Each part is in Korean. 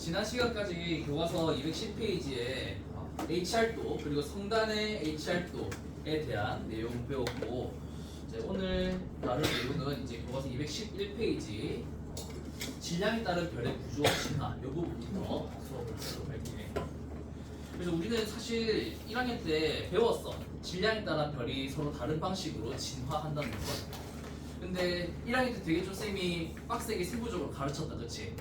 지난 시간까지 교과서 210페이지에 HR도 그리고 성단의 HR도에 대한 내용을 배웠고 이제 오늘 다룰 내용은 이제 교과서 211페이지 질량에 따른 별의 구조와 진화 이 부분부터 수업을 하도록 할게요. 그래서 우리는 사실 1학년 때 배웠어. 질량에 따라 별이 서로 다른 방식으로 진화한다는 것. 근데 1학년 때 되게 좀 쌤이 빡세게 세부적으로 가르쳤다, 그렇지?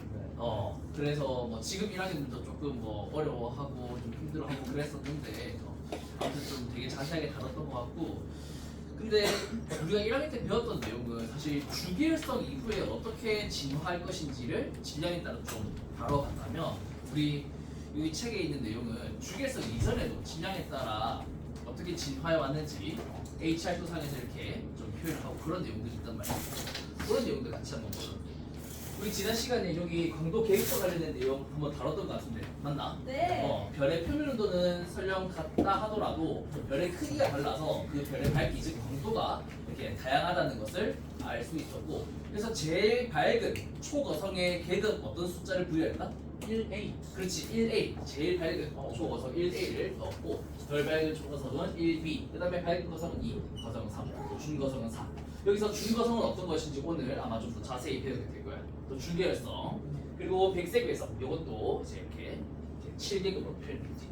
그래서 뭐 지금 1학년들도 조금 뭐 어려워하고 좀 힘들어하고 그랬었는데 아무튼 좀 되게 자세하게 다뤘던 것 같고, 근데 우리가 1학년 때 배웠던 내용은 사실 주기율성 이후에 어떻게 진화할 것인지를 질량에 따라 좀 다뤄봤다면, 우리 이 책에 있는 내용은 주기율성 이전에도 질량에 따라 어떻게 진화해 왔는지 HR도상에서 이렇게 좀 표현하고 그런 내용들이 있단 말이에요. 그런 내용들 같이 한번 보자. 우리 지난 시간에 여기 광도 계획과 관련된 내용 한번 다뤘던 것 같은데 맞나? 네. 별의 표면 온도는 설령 같다 하더라도 별의 크기가 달라서 그 별의 밝기 즉 광도가 이렇게 다양하다는 것을 알 수 있었고, 그래서 제일 밝은 초거성의 객은 어떤 숫자를 부여했다? 1A. 그렇지, 1A. 제일 밝은 초거성 1A를 넣었고, 덜 밝은 초거성은 1B. 그 다음에 밝은 거성은 2, 거성은 3, 중거성은 4. 여기서 중거성은 어떤 것인지 오늘 아마 좀 더 자세히 배우게 될 거야. 또 주계열성, 그리고 백색 외성, 이것도 이제 이렇게 7계급으로 표현되지.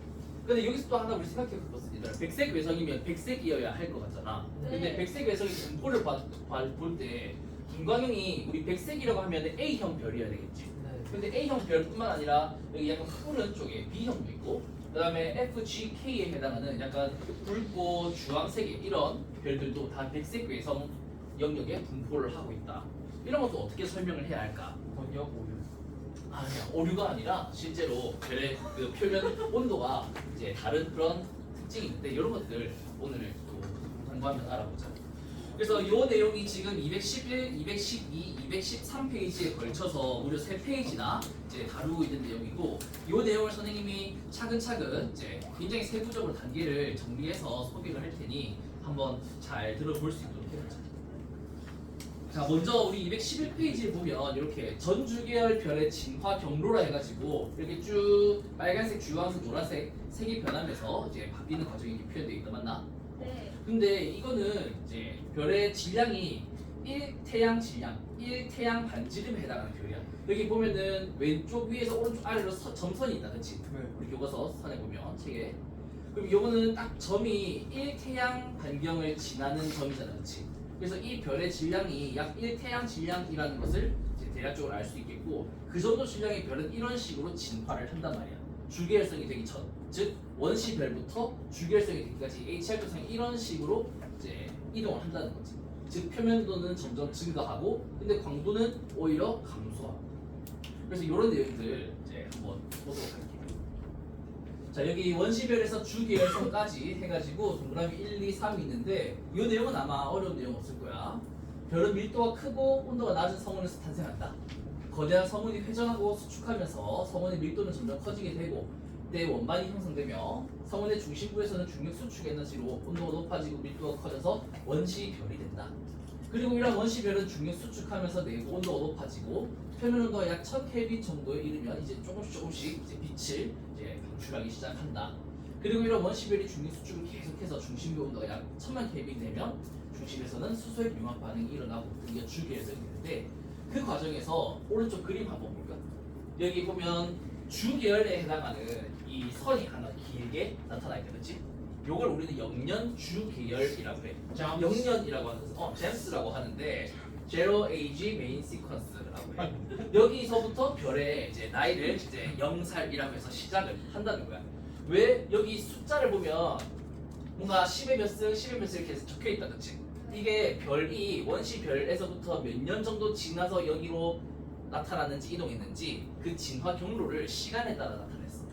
근데 여기서 또 하나 우리 생각해 볼 것은 있다. 백색 외성이면 백색이어야 할 것 같잖아. 근데 네. 백색 외성의 분포를 볼 때 분광형이 우리 백색이라고 하면 A형 별이어야 되겠지. 근데 A형 별뿐만 아니라 여기 약간 푸른 쪽에 B형도 있고, 그 다음에 FGK에 해당하는 약간 붉고 주황색의 이런 별들도 다 백색 외성 영역에 분포를 하고 있다. 이런 것도 어떻게 설명을 해야 할까? 번역 오류. 아니야, 오류가 아니라 실제로 별의 그 표면 온도가 이제 다른 그런 특징이 있는데, 이런 것들 오늘 또 공부하면 알아보자. 그래서 이 내용이 지금 211, 212, 213페이지에 걸쳐서 무려 3페이지나 이제 다루고 있는 내용이고, 이 내용을 선생님이 차근차근 이제 굉장히 세부적으로 단계를 정리해서 소개를 할 테니 한번 잘 들어볼 수 있도록 해보자. 자, 먼저 우리 211페이지에 보면 이렇게 전주계열 별의 진화 경로라 해가지고 이렇게 쭉 빨간색, 주황색, 노란색 색이 변하면서 이제 바뀌는 과정이 이렇게 표현되어 있다, 맞나? 네. 근데 이거는 이제 별의 질량이 1태양 질량, 1태양 반지름에 해당하는 별이야. 여기 보면은 왼쪽 위에서 오른쪽 아래로 점선이 있다, 그렇지? 우리 교과서 선에 보면 책에. 그럼 이거는 딱 점이 1태양 반경을 지나는 점이잖아, 그렇지? 그래서 이 별의 질량이 약 1태양 질량이라는 것을 이제 대략적으로 알 수 있겠고, 그 정도 질량의 별은 이런 식으로 진화를 한단 말이야. 주계열성이 되기 전, 즉 원시별부터 주계열성이 되기까지 HR도상이 이런 식으로 이제 이동을 한다는 거지. 즉 표면도는 점점 증가하고, 근데 광도는 오히려 감소하고. 그래서 이런 내용들 이제 한번 보도록 할게요. 자, 여기 원시별에서 주계열성까지 해가지고 동그라미 1, 2, 3이 있는데, 이 내용은 아마 어려운 내용 없을 거야. 별은 밀도가 크고 온도가 낮은 성운에서 탄생한다. 거대한 성운이 회전하고 수축하면서 성운의 밀도는 점점 커지게 되고, 이때 원반이 형성되며 성운의 중심부에서는 중력 수축 에너지로 온도가 높아지고 밀도가 커져서 원시별이 된다. 그리고 이런 원시별은 중력 수축하면서 내부 온도가 높아지고 표면 온도가 약 1000켈빈 정도에 이르면 이제 조금씩 이제 빛을 이제 방출하기 시작한다. 그리고 이런 원시별이 중력 수축을 계속해서 중심부 온도가 약 1000만 켈빈 되면 중심에서는 수소의 융합 반응이 일어나고 이게 주계열성이 되는데, 그 과정에서 오른쪽 그림 한번 볼까? 여기 보면 주계열에 해당하는 이 선이 하나 길게 나타나 있다, 그렇지? 요걸 우리는 영년 주계열이라고 해. 영년이라고 하는 잼스라고 하는데 제로 에이지 메인 시퀀스라고 해. 여기서부터 별의 이제 나이를 이제 0살이라고 해서 시작을 한다는 거야. 왜 여기 숫자를 보면 뭔가 10의 몇 승, 10의 몇 승 이렇게 적혀 있다, 그렇지? 이게 별이 원시별에서부터 몇 년 정도 지나서 여기로 나타났는지 이동했는지 그 진화 경로를 시간에 따라 나타냈어.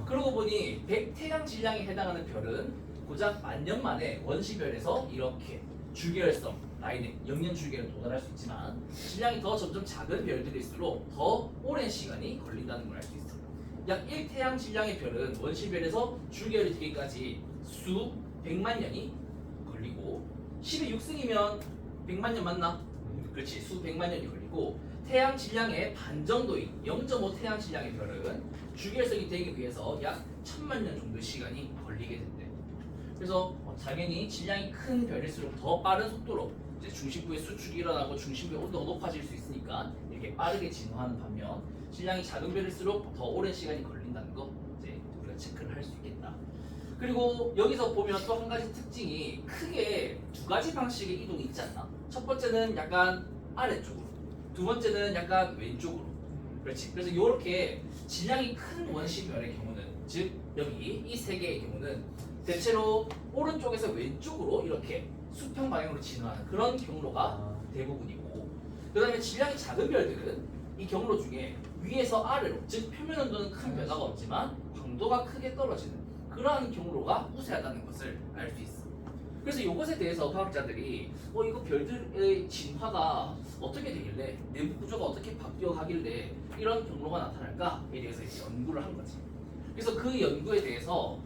그러고 보니 백태양 질량에 해당하는 별은 고작 10,000년 만에 원시별에서 이렇게 주계열성 라인에 영년 주계열에 도달할 수 있지만, 질량이 더 점점 작은 별들일수록 더 오랜 시간이 걸린다는 걸 알 수 있어. 약 1태양 질량의 별은 원시별에서 주계열이 되기까지 수 100만 년이 걸리고, 10의 6승이면 100만 년 맞나? 그렇지, 수 100만 년이 걸리고, 태양 질량의 반 정도인 0.5 태양 질량의 별은 주기율성이 되기 위해서 약 1000만 년 정도의 시간이 걸리게 된대. 그래서 당연히 질량이 큰 별일수록 더 빠른 속도로 이제 중심부의 수축이 일어나고 중심부의 온도가 높아질 수 있으니까 이렇게 빠르게 진화하는 반면 질량이 작은 별일수록 더 오랜 시간이 걸린다는 거 이제 우리가 체크를 할 수 있겠다. 그리고 여기서 보면 또 한 가지 특징이 크게 두 가지 방식의 이동이 있지 않나? 첫 번째는 약간 아래쪽으로, 두 번째는 약간 왼쪽으로. 그렇지. 그래서 이렇게 질량이 큰 원시별의 경우는, 즉 여기 이 세 개의 경우는 대체로 오른쪽에서 왼쪽으로 이렇게 수평 방향으로 진화하는 그런 경로가 대부분이고, 그 다음에 질량이 작은 별들은 이 경로 중에 위에서 아래로, 즉 표면 온도는 큰 변화가 없지만 광도가 크게 떨어지는 그러한 경로가 우세하다는 것을 알 수 있어. 그래서 이것에 대해서 과학자들이 이거 별들의 진화가 어떻게 되길래, 내부 구조가 어떻게 바뀌어가길래 이런 경로가 나타날까에 대해서 이제 연구를 한 거지. 그래서 그 연구에 대해서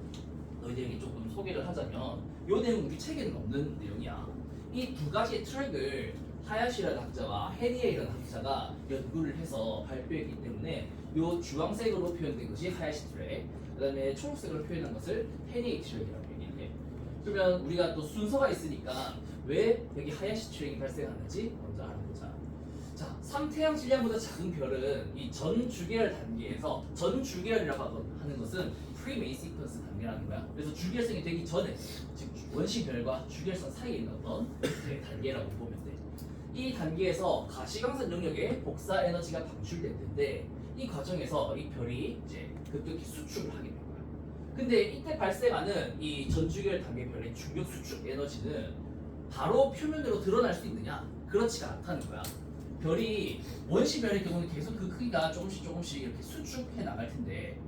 너희들에게 조금 소개를 하자면, 이 내용은 우리 책에는 없는 내용이야. 이 두 가지의 트랙을 하야시라는 학자와 헤니에이라는 학자가 연구를 해서 발표했기 때문에 이 주황색으로 표현된 것이 하야시 트랙, 그 다음에 초록색으로 표현한 것을 헤니에이 트랙이라고 얘기해. 그러면 우리가 또 순서가 있으니까 왜 여기 하야시 트랙이 발생하는지 먼저 알아보자. 자, 3태양 질량보다 작은 별은 이 전 주계열 단계에서, 전 주계열이라고 하는 것은 프리메인 시퀀스 단계라는 거야. 그래서 주계열성이 되기 전에, 즉 원시별과 주계열성 사이에 있는 어떤 단계라고 보면 돼. 이 단계에서 가시광선 영역에 복사 에너지가 방출됐는데, 이 과정에서 이 별이 이제 급격히 수축을 하게 된 거야. 근데 이때 발생하는 이 전주계열 단계 별의 중력 수축 에너지는 바로 표면으로 드러날 수 있느냐? 그렇지가 않다는 거야. 별이, 원시별의 경우는 계속 그 크기가 조금씩 이렇게 수축해 나갈 텐데,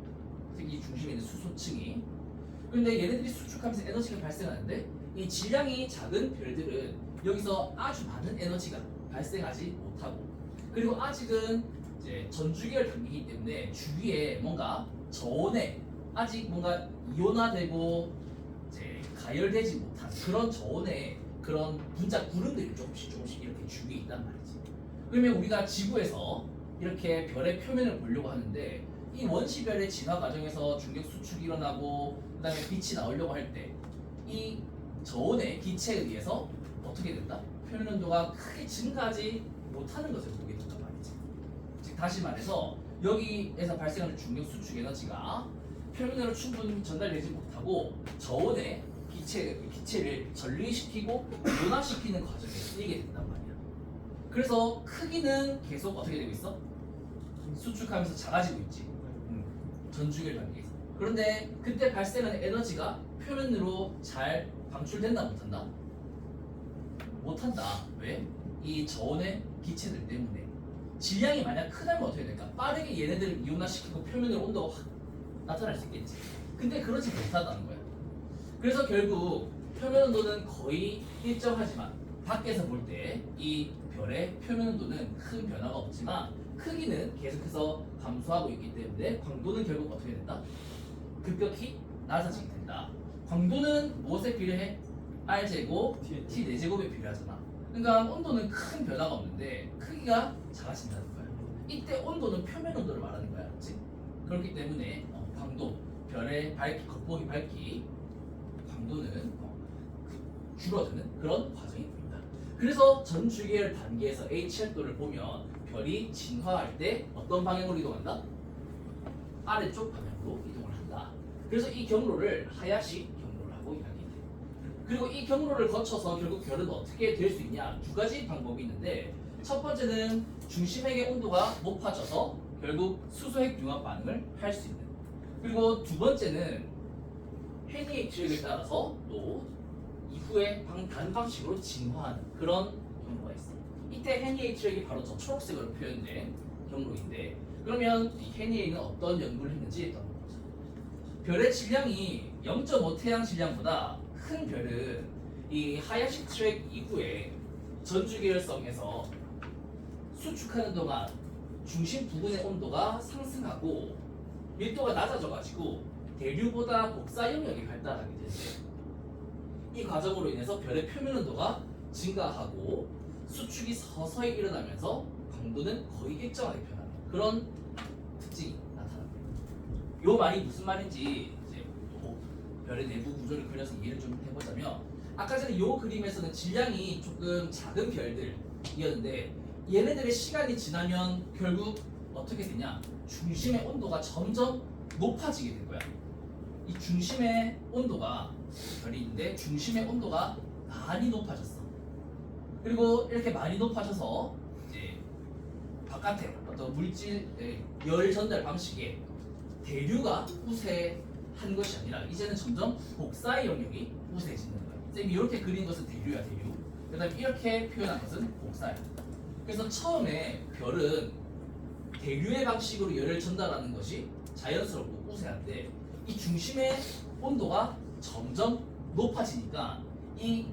특히 중심에 있는 수소층이. 근데 얘네들이 수축하면서 에너지가 발생하는데, 이 질량이 작은 별들은 여기서 아주 많은 에너지가 발생하지 못하고, 그리고 아직은 이제 전주계열 단계이기 때문에 주위에 뭔가 저온에 아직 뭔가 이온화되고 이제 가열되지 못한 그런 저온의 그런 분자 구름들이 조금씩 이렇게 주위에 있단 말이지. 그러면 우리가 지구에서 이렇게 별의 표면을 보려고 하는데, 이 원시별의 진화 과정에서 중력 수축이 일어나고 그 다음에 빛이 나오려고 할 때 이 저온의 기체에 의해서 어떻게 된다? 표면 온도가 크게 증가하지 못하는 것을 보게 된단 말이지. 즉 다시 말해서 여기에서 발생하는 중력 수축 에너지가 표면으로 충분히 전달되지 못하고 저온의 기체를 전리시키고 변화시키는 과정에 쓰이게 된단 말이야. 그래서 크기는 계속 어떻게 되고 있어? 수축하면서 작아지고 있지. 전주계열 단계에서. 그런데 그때 발생하는 에너지가 표면으로 잘 방출된다 못한다? 못한다. 왜? 이 저온의 기체들 때문에. 질량이 만약 크다면 어떻게 될까? 빠르게 얘네들을 이온화시키고 표면으로 온도가 확 나타날 수 있겠지. 근데 그렇지 못하다는 거야. 그래서 결국 표면 온도는 거의 일정하지만 밖에서 볼 때 이 별의 표면 온도는 큰 변화가 없지만 크기는 계속해서 감소하고 있기 때문에 광도는 결국 어떻게 된다? 급격히 낮아지게 된다. 광도는 무엇에 비례해? R제곱, T4제곱에 비례하잖아. 그러니까 온도는 큰 변화가 없는데 크기가 작아진다는 거야. 이때 온도는 표면 온도를 말하는 거야. 그렇지? 그렇기 때문에 광도, 별의 밝기, 겉보기 밝기, 광도는 줄어드는 그런 과정이 보인다. 그래서 전 주계열 단계에서 HR도를 보면 별이 진화할 때 어떤 방향으로 이동한다? 아래쪽 방향으로 이동을 한다. 그래서 이 경로를 하야시 경로라고 이야기해. 그리고 이 경로를 거쳐서 결국 별은 어떻게 될 수 있냐? 두 가지 방법이 있는데, 첫 번째는 중심핵의 온도가 높아져서 결국 수소핵 융합 반응을 할 수 있는. 그리고 두 번째는 헤니에이 트랙을 따라서 또 이후에 단방식으로 진화하는 그런 경로가 있어. 이때 헤니에이 트랙이 바로 저 초록색으로 표현된 경로인데, 그러면 이 헤니에이는 어떤 연구를 했는지 한번 보자. 별의 질량이 0.5 태양 질량보다 큰 별은 이 하야시 트랙 이후에 전주계열성에서 수축하는 동안 중심 부근의 온도가 상승하고 밀도가 낮아져가지고 대류보다 복사 영역이 발달하게 되는데, 이 과정으로 인해서 별의 표면 온도가 증가하고 수축이 서서히 일어나면서 광도는 거의 일정하게 변하는 그런 특징이 나타납니다. 요 말이 무슨 말인지 이제 또 별의 내부 구조를 그려서 이해를 좀 해보자면 아까 전에 요 그림에서는 질량이 조금 작은 별들이었는데 얘네들의 시간이 지나면 결국 어떻게 되냐? 중심의 온도가 점점 높아지게 된 거야. 이 중심의 온도가 별이 있는데 중심의 온도가 많이 높아졌어. 그리고 이렇게 많이 높아져서 이제 바깥에 어떤 물질의 열 전달 방식에 대류가 우세한 것이 아니라 이제는 점점 복사의 영역이 우세해지는 거야. 쌤이 이렇게 그린 것은 대류야, 대류. 그다음에 이렇게 표현한 것은 복사야. 그래서 처음에 별은 대류의 방식으로 열을 전달하는 것이 자연스럽고 우세한데 이 중심의 온도가 점점 높아지니까 이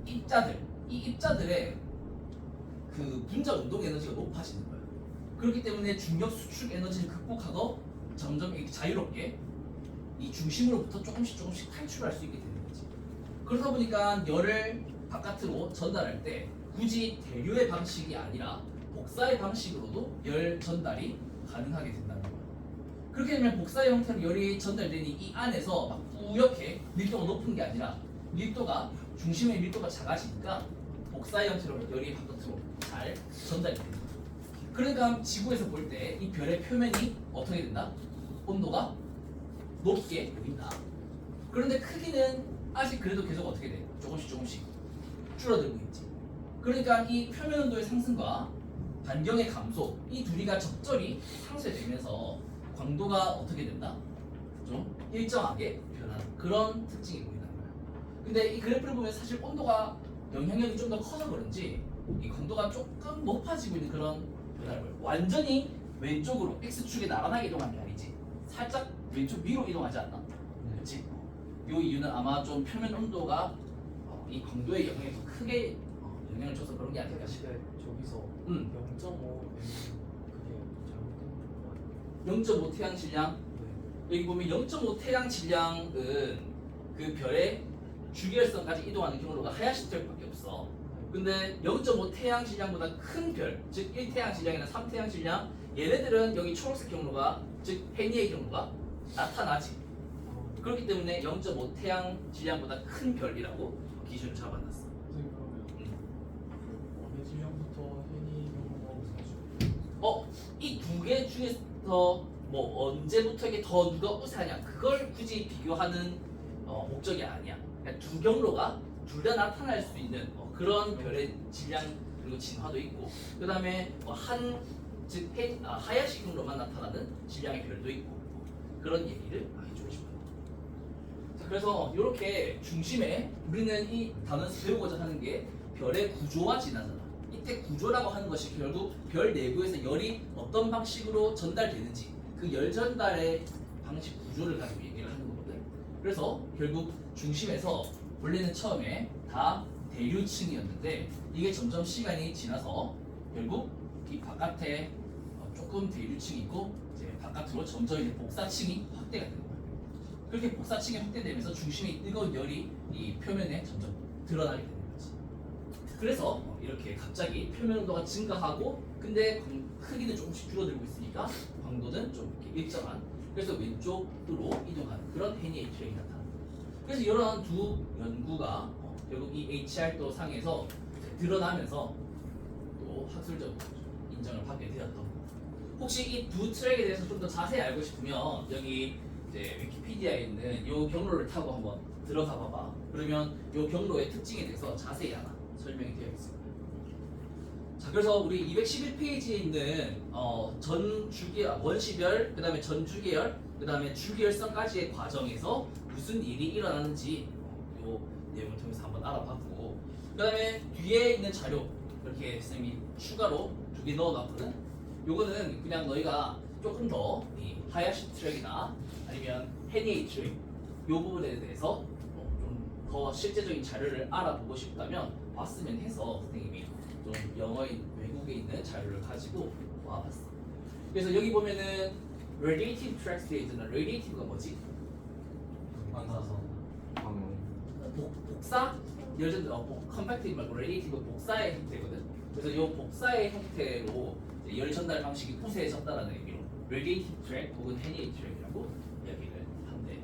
입자들의 그 분자 운동 에너지가 높아지는 거예요. 그렇기 때문에 중력 수축 에너지를 극복하고 점점 이렇게 자유롭게 이 중심으로부터 조금씩 탈출할 수 있게 되는 거지. 그러다 보니까 열을 바깥으로 전달할 때 굳이 대류의 방식이 아니라 복사의 방식으로도 열 전달이 가능하게 된다는 거예요. 그렇게 되면 복사의 형태로 열이 전달되니 이 안에서 막 뿌옇게 밀도가 높은 게 아니라 밀도가 중심의 밀도가 작아지니까 복사의 형태로 열이 바깥으로 잘 전달이 됩니다. 그러니까 지구에서 볼 때 이 별의 표면이 어떻게 된다? 온도가 높게 보인다. 그런데 크기는 아직 그래도 계속 어떻게 돼? 조금씩 줄어들고 있지. 그러니까 이 표면 온도의 상승과 반경의 감소 이 둘이가 적절히 상쇄되면서 광도가 어떻게 된다? 좀 일정하게 변하는 그런 특징이 보인다는 거야. 근데 이 그래프를 보면 사실 온도가 영향력이 좀 더 커서 그런지 이 광도가 조금 높아지고 있는 그런 변화를 보여요. 완전히 왼쪽으로 X축에 나란하게 이동하는 게 아니지. 살짝 왼쪽 위로 이동하지 않나? 그렇지? 이 이유는 아마 좀 표면 온도가 이 광도의 영향에 더 크게 영향을 줘서 그런 게 아닐까 싶어요. 저기서 0.5 그게 잘못된 거 아니에요? 0.5 태양 질량 네. 여기 보면 0.5 태양 질량은 그 별의 주기율성까지 이동하는 경로가 하야시 트랙밖에 없어. 근데 0.5 태양 질량보다 큰 별, 즉 1태양 질량이나 3태양 질량 얘네들은 여기 초록색 경로가 즉 헤니의 경로가 나타나지. 그렇기 때문에 0.5 태양 질량보다 큰 별이라고 기준을 잡아놨어. 선생님 그러면 원의 질량부터 해니 경로하고 사주 이 두 개 중에서 뭐 언제부터 이게 더 누가 우세하냐 그걸 굳이 비교하는 목적이 아니야. 그러니까 두 경로가 둘 다 나타날 수 있는 그런 별의 질량 그리고 진화도 있고 그 다음에 즉 하야시 경로만 나타나는 질량의 별도 있고 그런 얘기를 해주고 싶어요. 자, 그래서 이렇게 중심에 우리는 이 단원에서 배우고자 하는 게 별의 구조와 진화잖아. 이때 구조라고 하는 것이 결국 별 내부에서 열이 어떤 방식으로 전달되는지 그 열 전달의 방식 구조를 가지고 얘기를 하는 거거든. 그래서 결국 중심에서 원래는 처음에 다 대류층이었는데 이게 점점 시간이 지나서 결국 이 바깥에 조금 대류층이 있고 이제 바깥으로 점점 이제 복사층이 확대가 되는 거예요. 그렇게 복사층이 확대되면서 중심의 뜨거운 열이 이 표면에 점점 드러나게 되는 거지. 그래서 이렇게 갑자기 표면 온도가 증가하고 근데 크기는 조금씩 줄어들고 있으니까 광도는 좀 이렇게 일정한 그래서 왼쪽으로 이동하는 그런 헤니의 트랙이 나타납니다. 그래서 이런 두 연구가 결국 이 HR도 상에서 드러나면서 또 학술적 인정을 받게 되었던. 혹시 이 두 트랙에 대해서 좀 더 자세히 알고 싶으면 여기 이제 위키피디아에 있는 이 경로를 타고 한번 들어가 봐봐. 그러면 이 경로의 특징에 대해서 자세히 하나 설명이 되어 있습니다. 자, 그래서 우리 211페이지에 있는 전 주기열, 원시별, 그 다음에 전 주기열, 그 다음에 주기열성까지의 과정에서 무슨 일이 일어나는지 요 내용을 통해서 한번 알아봤고 그 다음에 뒤에 있는 자료 이렇게 쌤이 추가로 2개 넣어놨거든. 요거는 그냥 너희가 조금 더 이 하야시 트랙이나 아니면 헤니에이 트랙 요 부분에 대해서 좀 더 실제적인 자료를 알아보고 싶다면 왔으면 해서 선생님이 좀 영어인 외국에 있는 자료를 가지고 와봤어. 그래서 여기 보면은 radiative tracks 되어 있잖아. radiative가 뭐지? 만나서 방금 복사? 열전 컴팩티브 말고 radiative 복사의 형태거든. 그래서 이 복사의 형태로 이제 열 전달 방식이 우세해졌다라는 의미로 radiative track 혹은 radiative track이라고 이야기를 한대.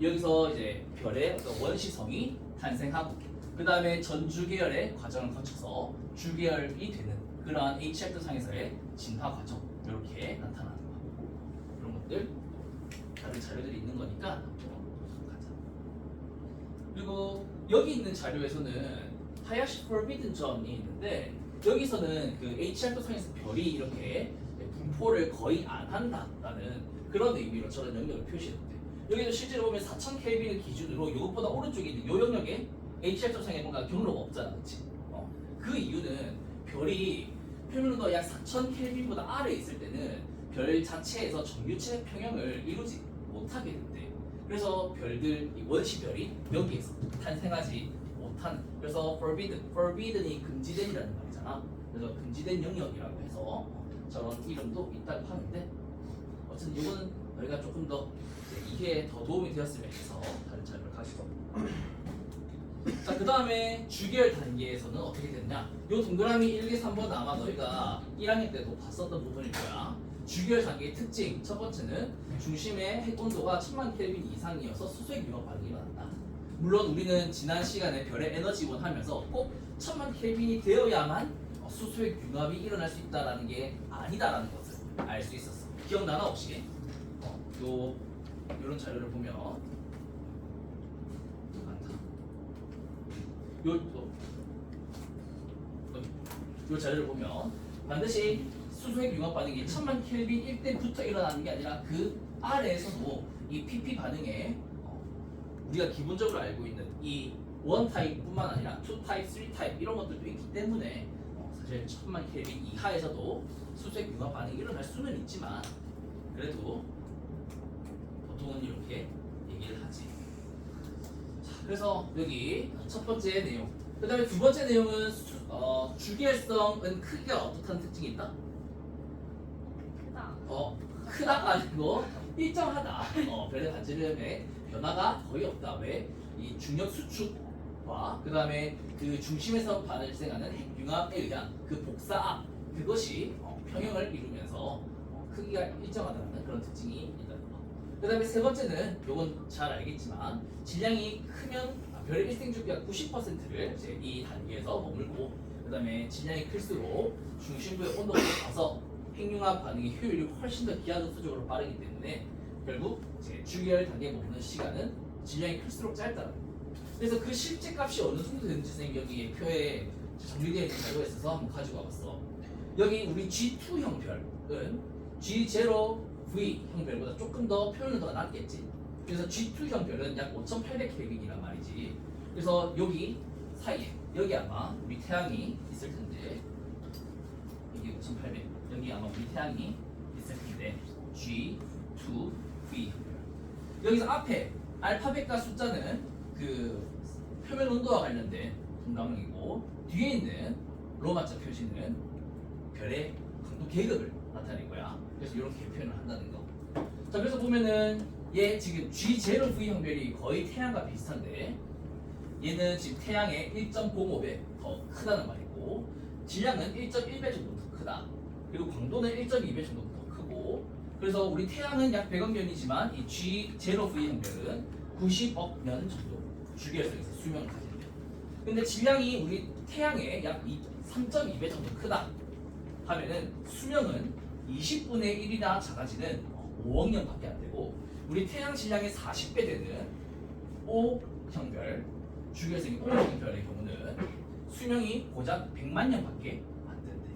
여기서 이제 별의 어떤 원시성이 탄생하고 그 다음에 전주계열의 과정을 거쳐서 주계열이 되는 그러한 HR도상에서의 진화 과정 이렇게 나타나는 거. 이런 것들 다른 자료들이 있는 거니까 한번 가자. 그리고 여기 있는 자료에서는 하야시 forbidden 점이 있는데 여기서는 그 HR도상에서 별이 이렇게 분포를 거의 안 한다라는 그런 의미로 저런 영역을 표시했는데 여기도 실제로 보면 4000 켈빈을 기준으로 이것보다 오른쪽에 있는 이 영역에 HR도상에 뭔가 경로가 없잖아, 그렇지? 그 이유는 별이 표면온도가 약 4000 켈빈보다 아래에 있을 때는 별 자체에서 정유체 평형을 이루지 못하게 된대. 그래서 별들, 이 원시별이 여기에서 탄생하지 못하는. 그래서 forbidden이 금지된이라는 말이잖아. 그래서 금지된 영역이라고 해서 저런 이름도 있다고 하는데 어쨌든 이거는 너희가 조금 더 이게 더 도움이 되었으면 해서 다른 자료를 가지고. 자, 그 다음에 주계열 단계에서는 어떻게 됐냐? 요 동그라미 1, 2, 3번 아마 너희가 1학년 때도 봤었던 부분일 거야. 주계열 단계의 특징 첫 번째는 중심의 핵 온도가 1000만 켈빈 이상이어서 수소의 융합 반응이 일어난다. 물론 우리는 지난 시간에 별의 에너지원 하면서 꼭 1000만 켈빈이 되어야만 수소의 융합이 일어날 수 있다라는 게 아니다라는 것을 알 수 있었어. 기억나나 혹시? 요런 자료를 보면 요 자료를 보면 반드시 수소핵 융합 반응이 1000만 켈빈일 때부터 일어나는 게 아니라 그 아래에서도 이 PP 반응에 우리가 기본적으로 알고 있는 이 원 타입뿐만 아니라 투 타입, 쓰리 타입 이런 것들도 있기 때문에 사실 1000만 켈빈 이하에서도 수소핵 융합 반응이 일어날 수는 있지만 그래도 보통은 이렇게 얘기를 하지. 자, 그래서 여기 첫 번째 내용. 그 다음에 두 번째 내용은 주계열성은 크기가 어떻다는 특징이 있다? 크다가 아니고 일정하다. 별의 반지름에 변화가 거의 없다. 왜? 이 중력 수축과 그 다음에 그 중심에서 발생하는 핵융합에 의한 그 복사압 그것이 평형을 이루면서 크기가 일정하다는 그런 특징이 있다는 거. 그 다음에 세 번째는 요건 잘 알겠지만 질량이 크면 별의 일생 주기가 90%를 이제 이 단계에서 머물고 그 다음에 질량이 클수록 중심부의 온도가 높아서 핵융합 반응의 효율이 훨씬 더 기하급수적으로 빠르기 때문에 결국 이제 주계열 단계에 머무는 시간은 질량이 클수록 짧다는 거예요. 그래서 그 실제 값이 어느 정도 되는지 선생님 여기 표에 정리되어 있는 자료가 있어서 한번 가지고 와봤어. 여기 우리 G2형 별은 G0V 형 별보다 조금 더 표현도가 낮겠지. 그래서 G2형 별은 약 5800켈빈이란 말이지. 그래서 여기 사이에 여기 아마 우리 태양이 있을 텐데 여기 5800 여기 아마 우리 태양이 있을 텐데 G2V 여기서 앞에 알파벳과 숫자는 그 표면 온도와 관련된 동감형이고 뒤에 있는 로마자 표시는 별의 강도 계급을 나타낼 거야. 그래서 이렇게 표현을 한다는 거. 자, 그래서 보면은 얘 지금 G0V 형별이 거의 태양과 비슷한데 얘는 지금 태양의 1.05배 더 크다는 말이고 질량은 1.1배 정도 더 크다. 그리고 광도는 1.2배 정도 더 크고 그래서 우리 태양은 약 100억 년이지만 이 G0V 형별은 90억 년 정도 주계열성에서 수명을 가진대. 근데 질량이 우리 태양의 약 3.2배 정도 크다 하면은 수명은 20분의 1이나 작아지는 5억 년밖에 안 되고 우리 태양 질량의 40배 되는 O형별 주계열성이 O형별의 경우는 수명이 고작 100만 년밖에 안 된대.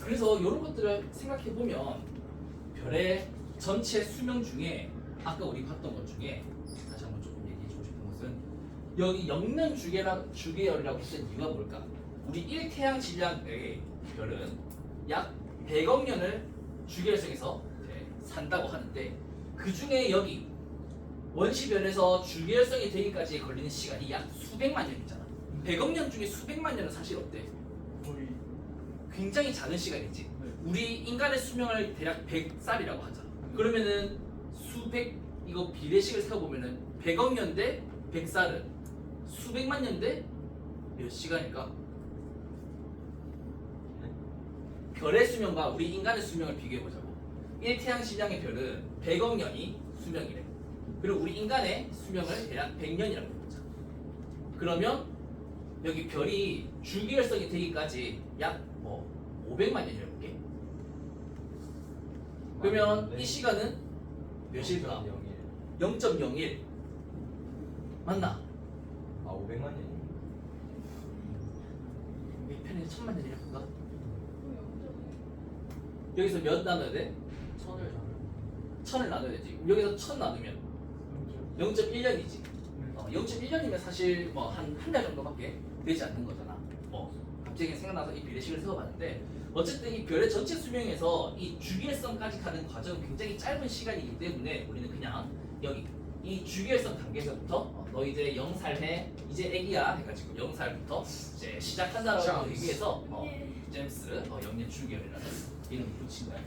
그래서 이런 것들을 생각해 보면 별의 전체 수명 중에 아까 우리 봤던 것 중에 다시 한번 조금 얘기해주고 싶은 것은 여기 역면 주계열이라고 했던 이유가 뭘까? 우리 1태양 질량의 별은 약 100억 년을 주계열성에서 산다고 하는데 그 중에 여기 원시별에서 주계열성이 되기까지 걸리는 시간이 약 수백만 년이잖아. 100억 년 중에 수백만 년은 사실 어때? 거의 굉장히 작은 시간이지. 네. 우리 인간의 수명을 대략 100살이라고 하자. 그러면은 이거 비례식을 세워보면은 100억 년 대 100살은 수백만 년 대 몇 시간일까? 별의 수명과 우리 인간의 수명을 비교해 보자고. 1태양 질량의 별은 100억 년이 수명이래. 그리고 우리 인간의 수명을 대략 100년이라고 보자. 그러면 여기 별이 주기율성이 되기까지 약 500만 년이라고 볼게. 그러면 이 시간은 몇일까? 0.01 맞나? 500만 년이. 몇 편에서 1000만 년이라고 볼까? 여기서 몇 나눠야 돼? 1000을 나눠야 되지. 여기서 1000 나누면 0.1년이지. 0.1년이면 사실 한 달 정도밖에 되지 않는 거잖아. 갑자기 생각나서 이 비례식을 세워봤는데 어쨌든 이 별의 전체 수명에서 이 주기율성까지 가는 과정은 굉장히 짧은 시간이기 때문에 우리는 그냥 여기 이 주기율성 단계에서부터 너 이제 0살해 이제 애기야 해가지고 0살부터 이제 시작한다라고 얘기해서 제임스 영년 주기율이라는 이름을 붙인 거야.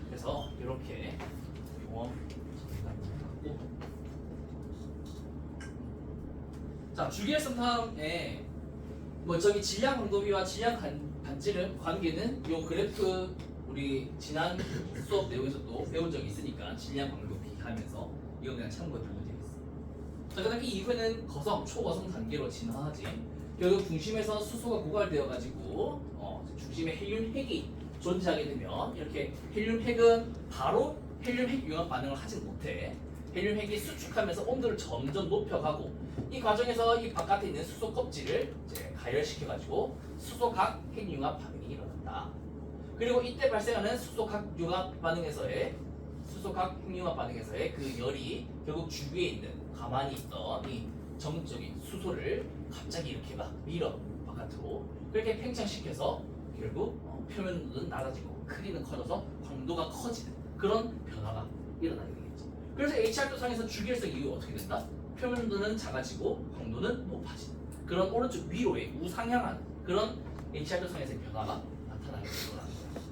그래서 이렇게 용어 자 주기율성 탐에 저기 질량 강도비와 질량 반지름 관계는 요 그래프 우리 지난 수업 내용에서도 배운 적이 있으니까 질량 강도비 하면서 이건 그냥 참고해 두면 되겠어. 자 그다음 이 이후에는 거성 초거성 단계로 진화하지. 결국 중심에서 수소가 고갈되어 가지고 중심에 헬륨 핵이 존재하게 되면 이렇게 헬륨 핵은 바로 헬륨 핵 융합 반응을 하진 못해. 헬륨 핵이 수축하면서 온도를 점점 높여가고 이 과정에서 이 바깥에 있는 수소 껍질을 이제 가열시켜가지고 수소각 핵융합 반응이 일어난다. 그리고 이때 발생하는 수소각 융합 반응에서의 수소각 핵융합 반응에서의 그 열이 결국 주위에 있는 가만히 있던 이 정적인 수소를 갑자기 이렇게 막 밀어 바깥으로 그렇게 팽창시켜서 결국 표면 온도는 낮아지고 크기는 커져서 광도가 커지는 그런 변화가 일어나게 되겠죠. 그래서 HR도상에서 주기율성 이후 어떻게 된다? 표면 온도는 작아지고 광도는 높아지는 그런 오른쪽 위로의 우상향한 그런 HR도상에서의 변화가 나타나게 되거라는 거야.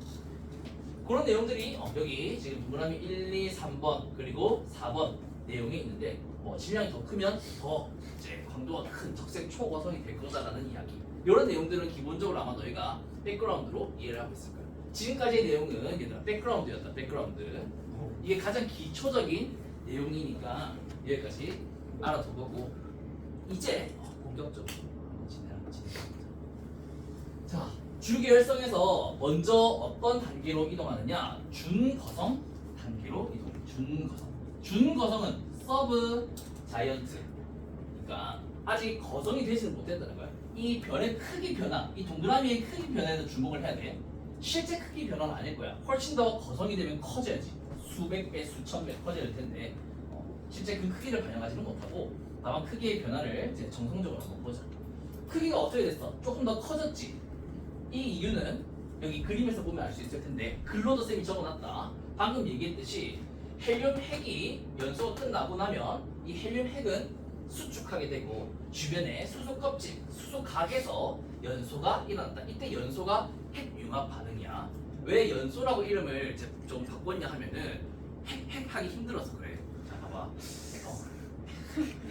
그런 내용들이 여기 지금 동그라미 1, 2, 3번 그리고 4번 내용에 있는데 질량이 더 크면 더 이제 광도가 큰 적색 초거성이 될 거다라는 이야기. 이런 내용들은 기본적으로 아마 너희가 백그라운드로 이해를 하고 있을 거야. 지금까지의 내용은 얘들아 백그라운드였다. 백그라운드. 이게 가장 기초적인 내용이니까 여기까지 알아두고 이제 본격적으로 진행합니다. 자, 주기율성에서 먼저 어떤 단계로 이동하느냐? 준거성 단계로 이동. 준거성은 서브 자이언트. 그러니까 아직 거성이 되지는 못했다는 거야. 이 별의 크기 변화, 이 동그라미의 크기 변화에도 주목을 해야 돼. 실제 크기 변화는 아닐 거야. 훨씬 더 거성이 되면 커져야지. 수백 배, 수천 배 커져야 될 텐데 실제 그 크기를 반영하지는 못하고 다만 크기의 변화를 이제 정성적으로 한번 보자. 크기가 어떻게 됐어? 조금 더 커졌지. 이 이유는 여기 그림에서 보면 알 수 있을 텐데 글로도 쌤이 적어놨다. 방금 얘기했듯이 헬륨 핵이 연소가 끝나고 나면 이 헬륨 핵은 수축하게 되고 주변에 수소 껍질, 수소 각에서 연소가 일어난다. 이때 연소가 핵융합 반응이야. 왜 연소라고 이름을 좀 바꿨냐 하면은 핵하기 힘들어서 그래. 자 봐봐.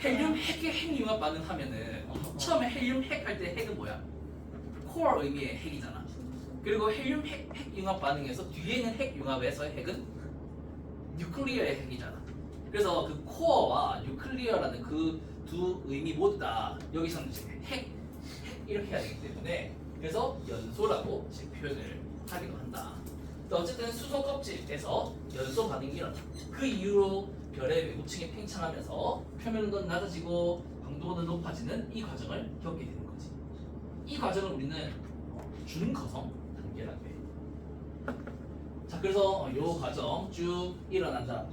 헬륨 핵의 핵융합 반응 하면은 처음에 헬륨 핵 할 때 핵은 뭐야? 코어 의미의 핵이잖아. 그리고 헬륨 핵융합 반응에서 뒤에 있는 핵융합에서의 핵은 뉴클리어의 핵이잖아. 그래서 그 코어와 뉴클리어라는 그 두 의미 모두 다 여기서는 핵 이렇게 해야 되기 때문에 그래서 연소라고 표현을 하기도 한다. 어쨌든 수소 껍질에서 연소 반응이 일어난다. 그 이후로 별의 외부층이 팽창하면서 표면 온도는 낮아지고 광도는 높아지는 이 과정을 겪게 되는 거지. 이 과정을 우리는 준거성 단계라고 해. 자, 그래서 이 과정 쭉 일어난다.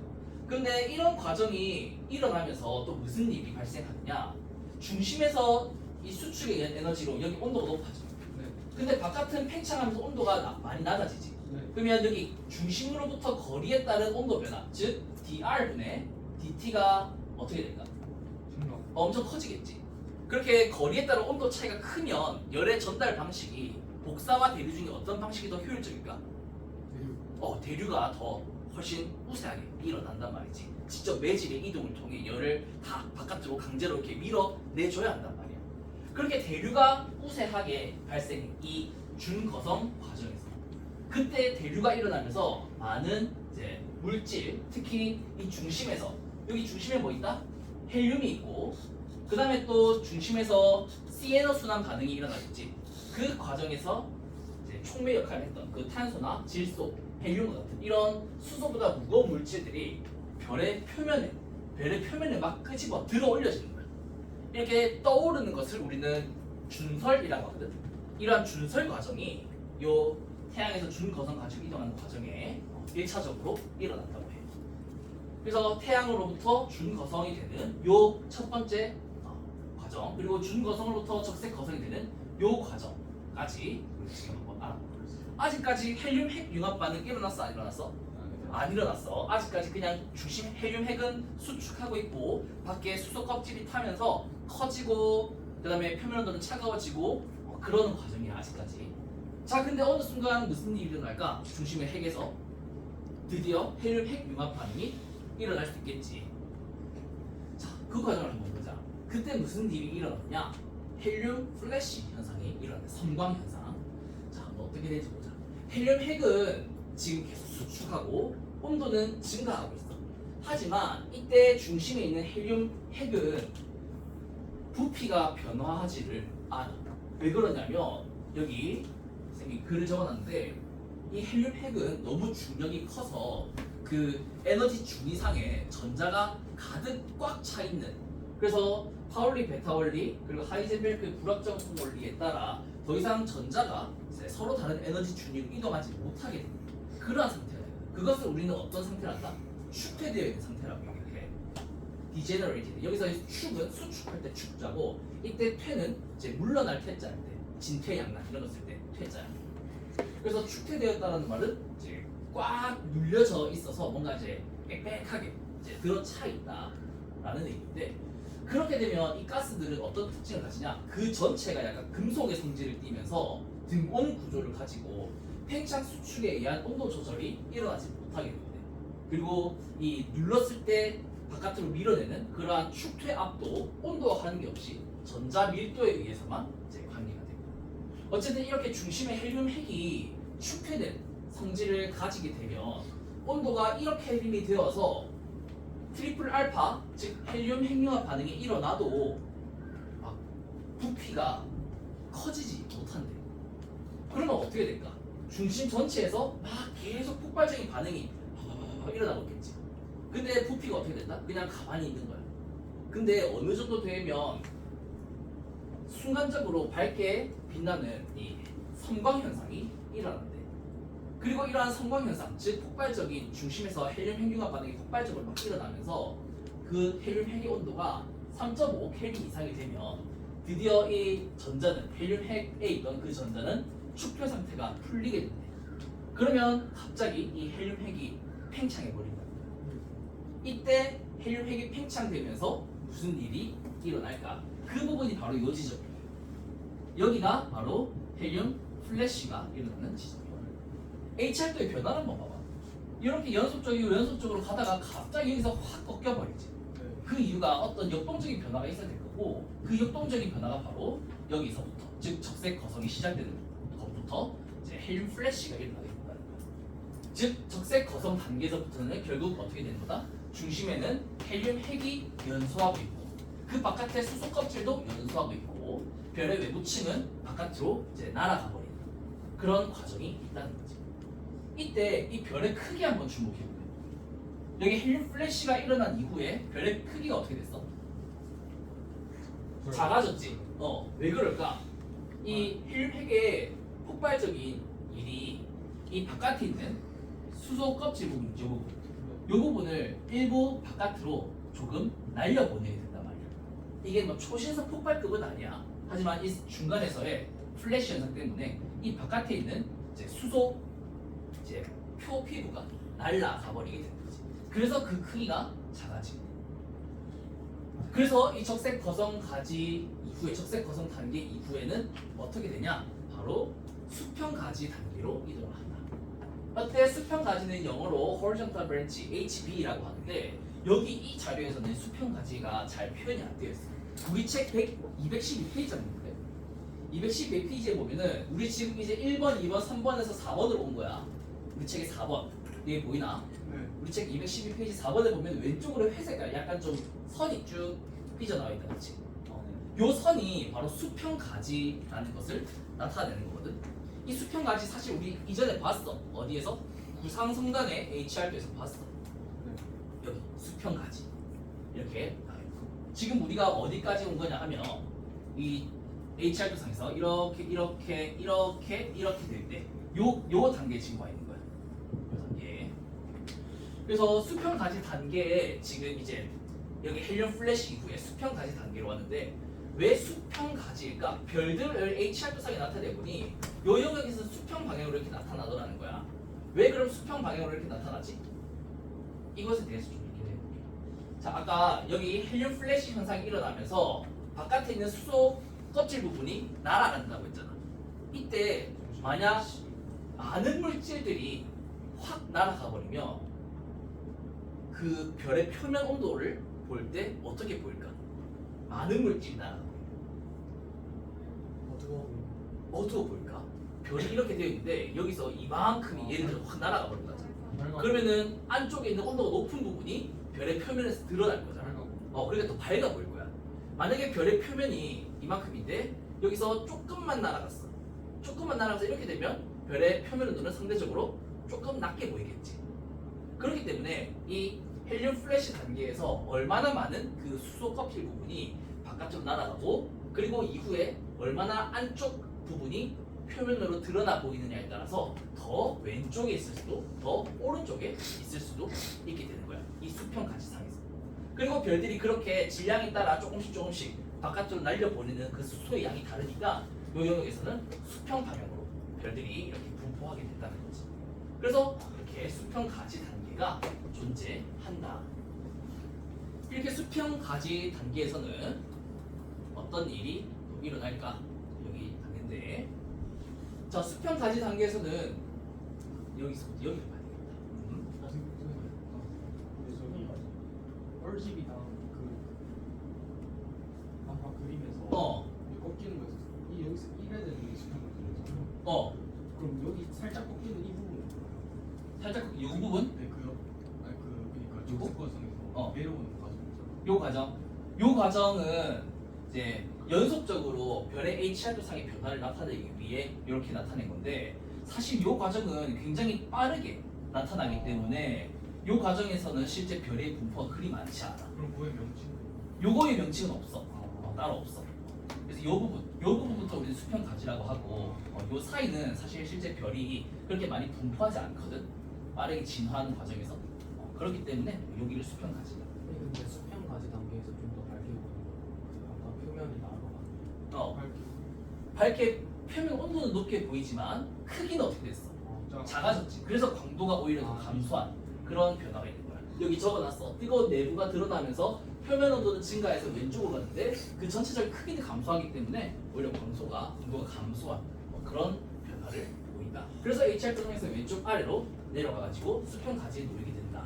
근데 이런 과정이 일어나면서 또 무슨 일이 발생하느냐? 중심에서 이 수축에 의한 에너지로 여기 온도가 높아져. 근데 바깥은 팽창하면서 온도가 많이 낮아지지. 그러면 여기 중심으로부터 거리에 따른 온도 변화, 즉 dr분의 dt가 어떻게 될까? 엄청 커지겠지. 그렇게 거리에 따른 온도 차이가 크면 열의 전달 방식이 복사와 대류 중에 어떤 방식이 더 효율적일까? 대류가 더 훨씬 우세하게 일어난단 말이지. 직접 매질의 이동을 통해 열을 다 바깥으로 강제로 이렇게 밀어내줘야 한단 말이야. 그렇게 대류가 우세하게 발생 이 준거성 과정에서 그때 대류가 일어나면서 많은 이제 물질, 특히 이 중심에서 여기 중심에 뭐 있다? 헬륨이 있고 그 다음에 또 중심에서 시에너 순환 반응이 일어나겠지. 그 과정에서 이제 촉매 역할을 했던 그 탄소나 질소, 헬륨 같은 이런 수소보다 무거운 물질들이 별의 표면에 막 끄집어 들어 올려지는 거야. 이렇게 떠오르는 것을 우리는 준설이라고 하거든. 이러한 준설 과정이 요 태양에서 준거성 가지고 이동하는 과정에 1차적으로 일어난다고 해. 그래서 태양으로부터 준거성이 되는 요 첫 번째 과정, 그리고 준거성으로부터 적색거성이 되는 요 과정까지 우리 지금 한번 알아보도록 하겠습니다. 아직까지 헬륨 핵 융합 반응 일어났어, 안 일어났어? 안 일어났어. 아직까지 그냥 중심 헬륨 핵은 수축하고 있고 밖에 수소 껍질이 타면서 커지고 그 다음에 표면 온도는 차가워지고 그러는 과정이야 아직까지. 자, 근데 어느 순간 무슨 일이 일어날까? 중심의 핵에서 드디어 헬륨 핵 융합 반응이 일어날 수 있겠지. 자, 그 과정을 한번 보자. 그때 무슨 일이 일어났냐? 헬륨 플래시 현상이 일어난다. 섬광 현상. 자, 한번 어떻게 될지 보자. 헬륨 핵은 지금 계속 수축하고 온도는 증가하고 있어. 하지만 이때 중심에 있는 헬륨 핵은 부피가 변화하지를 않아. 왜 그러냐면 여기 선생님이 글을 적어놨는데 이 헬륨 핵은 너무 중력이 커서 그 에너지 중위상에 전자가 가득 꽉 차 있는, 그래서 파울리 베타 원리 그리고 하이젠베르크 불확정성 원리에 따라 더 이상 전자가 이제 서로 다른 에너지 준위로 이동하지 못하게 됩니다. 그러한 상태예요. 그것을 우리는 어떤 상태란다? 축퇴되어 있는 상태라고 얘기해. 디제너레이티드. 여기서 축은 수축할 때 축자고 이때 퇴는 이제 물러날 퇴자인데 진퇴양난 이런 거 쓸 때 퇴자야. 그래서 축퇴되었다는 말은 이제 꽉 눌려져 있어서 뭔가 이제 빽빽하게 이제 들어차 있다라는 의미인데, 그렇게 되면 이 가스들은 어떤 특징을 가지냐? 그 전체가 약간 금속의 성질을 띠면서 등온 구조를 가지고 팽창 수축에 의한 온도 조절이 일어나지 못하게 됩니다. 그리고 이 눌렀을 때 바깥으로 밀어내는 그러한 축퇴 압도, 온도와 관계없이 전자 밀도에 의해서만 이제 관계가 됩니다. 어쨌든 이렇게 중심의 헬륨 핵이 축퇴된 성질을 가지게 되면 온도가 이렇게 헬륨이 되어서 트리플 알파, 즉 헬륨 핵융합 반응이 일어나도 막 부피가 커지지 못한대. 그러면 어떻게 될까? 중심 전체에서 막 계속 폭발적인 반응이 일어나고 있겠지. 근데 부피가 어떻게 된다? 그냥 가만히 있는 거야. 근데 어느 정도 되면 순간적으로 밝게 빛나는 이 섬광 현상이 일어난대. 그리고 이러한 섬광 현상, 즉 폭발적인 중심에서 헬륨 핵융합 반응이 폭발적으로 막 일어나면서 그 헬륨 핵의 온도가 3.5 켈빈 이상이 되면 드디어 이 전자는 헬륨 핵에 있던 그 전자는 축퇴 상태가 풀리게 된대. 그러면 갑자기 이 헬륨 핵이 팽창해 버린다. 이때 헬륨 핵이 팽창되면서 무슨 일이 일어날까? 그 부분이 바로 이 지점이에요. 여기가 바로 헬륨 플래시가 일어나는 지점이에요. HR도의 변화를 한번 봐봐. 이렇게 연속적으로 가다가 갑자기 여기서 확 꺾여버리지. 그 이유가 어떤 역동적인 변화가 있어야 될 거고, 그 역동적인 변화가 바로 여기서부터, 즉 적색 거성이 시작되는 것부터 이제 헬륨 플래시가 일어나게 된다는 거야. 즉 적색 거성 단계에서부터는 결국 어떻게 되는 거다? 중심에는 헬륨 핵이 연소하고 있고 그 바깥에 수소 껍질도 연소하고 있고 별의 외부층은 바깥으로 이제 날아가 버리는 그런 과정이 있다는 거지. 이때 이 별의 크기 한번 주목해볼게요. 여기 헬륨 플래시가 일어난 이후에 별의 크기가 어떻게 됐어? 작아졌지. 왜 그럴까? 이 헬륨 핵의 폭발적인 일이 이 바깥에 있는 수소 껍질 부분이죠. 이 부분을 일부 바깥으로 조금 날려보내게 된단 말이야. 이게 뭐 초신속 폭발급은 아니야. 하지만 이 중간에서의 플래시 현상 때문에 이 바깥에 있는 이제 수소 이제 표피부가 날아가 버리게 되는 거지. 그래서 그 크기가 작아지고. 그래서 이 적색 거성 가지 이후에 적색 거성 단계 이후에는 어떻게 되냐? 바로 수평 가지 단계로 이동을 한다. 어때? 수평 가지는 영어로 horizontal branch HB라고 하는데 여기 이 자료에서는 수평 가지가 잘 표현이 안 되어 있어. 구기책 212페이지였는데 212페이지에 보면은 우리 지금 이제 1번, 2번, 3번에서 4번으로 온 거야. 우리 책에 4번. 이게 보이나? 네. 우리 책 212페이지 4번에 보면 왼쪽으로 회색깔 약간 좀 선이 쭉 삐져나와 있다, 그렇지? 요 선이 바로 수평가지라는 것을 나타내는 거거든. 이 수평가지 사실 우리 이전에 봤어. 어디에서? 구상성단의 HR도에서 봤어. 여기 수평가지 이렇게 나와 있고. 지금 우리가 어디까지 온 거냐 하면 이 HR도 상에서 이렇게 될 때 요 단계에 지금 와 있는 거야. 요 단계. 그래서 수평가지 단계에 지금 이제 여기 헬륨 플래시 이후에 수평가지 단계로 왔는데 왜 수평가지일까? 별들을 HR도 상에 나타내보니 요 영역에서 수평 방향으로 이렇게 나타나더라는 거야. 왜 그럼 수평 방향으로 이렇게 나타나지? 이것에 대해서 좀 얘기를 해볼게요. 자, 아까 여기 헬륨 플래시 현상이 일어나면서 바깥에 있는 수소 껍질 부분이 날아간다고 했잖아. 이때 만약 많은 물질들이 확 날아가 버리면 그 별의 표면 온도를 볼 때 어떻게 보일까? 많은 물질이 날아가 어두워 보일까? 별이 이렇게 되어 있는데 여기서 이만큼이 예를 들어 확 날아가 버린 거잖아. 그러면은 안쪽에 있는 온도가 높은 부분이 별의 표면에서 드러날 거잖아. 그러니까 또 밝아 보일 거야. 만약에 별의 표면이 이만큼인데 여기서 조금만 날아갔어. 조금만 날아가서 이렇게 되면 별의 표면 온도는 상대적으로 조금 낮게 보이겠지. 그렇기 때문에 이 헬륨 플래시 단계에서 얼마나 많은 그 수소 껍질 부분이 바깥으로 날아가고 그리고 이후에 얼마나 안쪽 부분이 표면으로 드러나 보이느냐에 따라서 더 왼쪽에 있을 수도 더 오른쪽에 있을 수도 있게 되는 거야. 이 수평 가지상에서. 그리고 별들이 그렇게 질량에 따라 조금씩 바깥으로 날려보내는 그 수소의 양이 다르니까 이 영역에서는 수평 방향으로 별들이 이렇게 분포하게 된다는 거지. 그래서 이렇게 수평 가지 단계가 존재한다. 이렇게 수평 가지 단계에서는 어떤 일이 일어날까? 여기 단계인데, 자, 수평 가지 단계에서는 여기서부터 여기로 가야 되겠다. 뻘집이랑 그 아까 그림에서 이게 꺾이는 거였어. 이 여기서 1에 되는 게 수평 거잖아요. 그럼 여기 살짝 꺾이는 이 부분은 뭐예요? 살짝 이 부분? 네, 그러니까 요거? 적색과정에서 내려오는 과정이잖아요. 요 과정은 이제 연속적으로 별의 HR도 상의 변화를 나타내기 위해 이렇게 나타낸 건데 사실 요 과정은 굉장히 빠르게 나타나기 때문에 요 과정에서는 실제 별의 분포가 그리 많지 않아. 그럼 그의 명칭은? 요거의 명칭은 없어. 따로 없어. 그래서 요 부분부터 우리는 수평 가지라고 하고 요 사이는 사실 실제 별이 그렇게 많이 분포하지 않거든. 빠르게 진화하는 과정에서 그렇기 때문에 여기를 수평 가지다. 근데 수평 가지 단계에서 좀 더 밝게 보이는 거. 아까 표면이 나아가. 밝게 표면 온도는 높게 보이지만 크기는 어떻게 됐어? 작아졌지. 그래서 광도가 오히려 더 감소한 그런 변화가 있는 거야. 여기 적어놨어. 뜨거운 내부가 드러나면서 표면 온도는 증가해서 왼쪽으로 갔는데 그 전체적인 크기는 감소하기 때문에 오히려 광도가 감소한 그런 변화를 보인다. 그래서 HR 표정에서 왼쪽 아래로 내려가가지고 수평 가지에 놓이게 된다.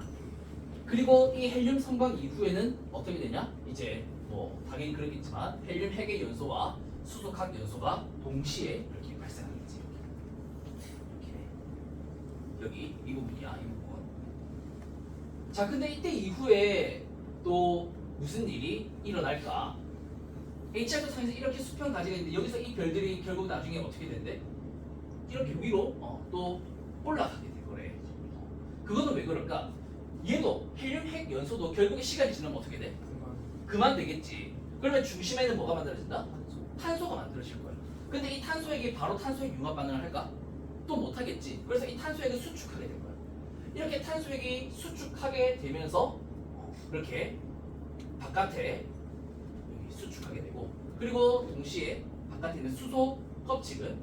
그리고 이 헬륨 성광 이후에는 어떻게 되냐? 이제 뭐 당연히 그렇겠지만 헬륨 핵의 연소와 수소각 연소가 동시에 이렇게 발생하겠지. 이렇게 여기 이 부분이야, 이 부분. 자, 근데 이때 이후에 또 무슨 일이 일어날까? HR도 상에서 이렇게 수평 가지가 있는데 여기서 이 별들이 결국 나중에 어떻게 된대? 이렇게 위로 또 올라가게 돼 그래. 그거는 왜 그럴까? 얘도 헬륨 핵 연소도 결국에 시간이 지나면 어떻게 돼? 그만 되겠지. 그러면 중심에는 뭐가 만들어진다? 탄소가 만들어질 거야. 근데 이 탄소액이 바로 탄소액 융합 반응을 할까? 또 못하겠지. 그래서 이 탄소액을 수축하게 될 거야. 이렇게 탄소액이 수축하게 되면서 이렇게 바깥에 수축하게 되고, 그리고 동시에 바깥에 있는 수소 껍질은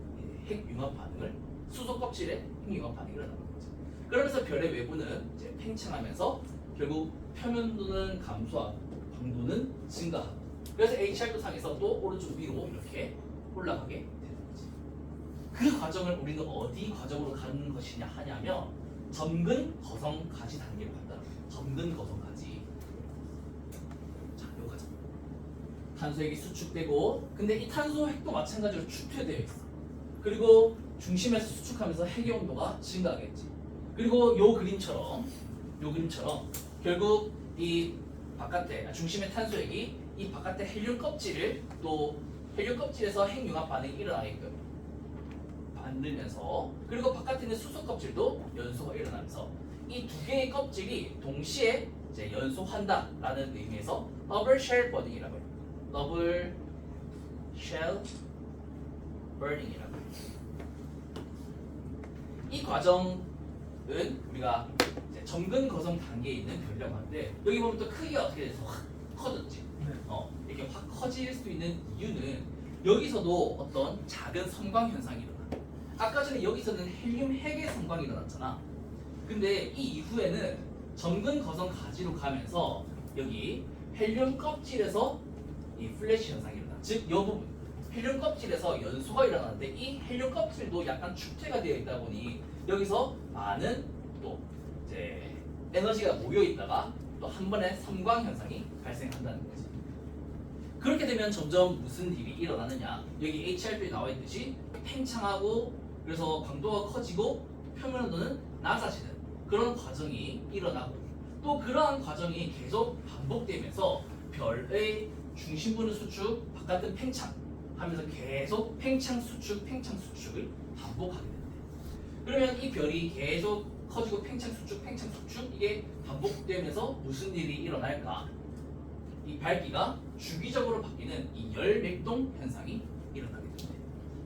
핵융합 반응을 수소 껍질에 핵융합 반응이 일어나는 거죠. 그러면서 별의 외부는 이제 팽창하면서 결국 표면도는 감소하고 광도는 증가하고, 그래서 HR도 상에서 또 오른쪽 위로 이렇게 올라가게 되는 거지. 그 과정을 우리는 어디 과정으로 가는 것이냐 하냐면 점근 거성 가지 단계로 간다. 점근 거성 가지. 자, 요 과정. 탄소핵이 수축되고, 근데 이 탄소핵도 마찬가지로 축퇴되어 있어. 그리고 중심에서 수축하면서 핵의 온도가 증가하겠지. 그리고 요 그림처럼 결국 이 바깥에 중심의 탄소핵이 이 바깥에 헬륨 껍질을 또 헬륨 껍질에서 핵융합 반응이 일어나게끔 만들면서, 그리고 바깥에 있는 수소 껍질도 연소가 일어나면서 이 두 개의 껍질이 동시에 이제 연소한다라는 의미에서 더블 쉘 버닝이라고 해요. 더블 쉘 버닝이라고 해요. 이 과정은 우리가 이제 점근 거성 단계에 있는 별이라고 하는데, 여기 보면 또 크기가 어떻게 돼서 확 커졌지. 이렇게 확 커질 수 있는 이유는 여기서도 어떤 작은 섬광 현상이 일어나. 아까 전에 여기서는 헬륨 핵의 섬광이 일어났잖아. 근데 이 이후에는 점근 거성 가지로 가면서 여기 헬륨 껍질에서 이 플래시 현상이 일어나. 즉, 이 부분 헬륨 껍질에서 연소가 일어나는데 이 헬륨 껍질도 약간 축퇴가 되어 있다 보니 여기서 많은 또 이제 에너지가 모여 있다가 또 한 번에 섬광 현상이 발생한다는 거지. 그렇게 되면 점점 무슨 일이 일어나느냐? 여기 HRP에 나와 있듯이 팽창하고, 그래서 광도가 커지고 표면 온도는 낮아지는 그런 과정이 일어나고, 또 그러한 과정이 계속 반복되면서 별의 중심부는 수축, 바깥은 팽창 하면서 계속 팽창 수축을 반복하게 된대. 그러면 이 별이 계속 커지고 팽창 수축 이게 반복되면서 무슨 일이 일어날까? 이 밝기가 주기적으로 바뀌는 이 열맥동 현상이 일어나게 됩니다.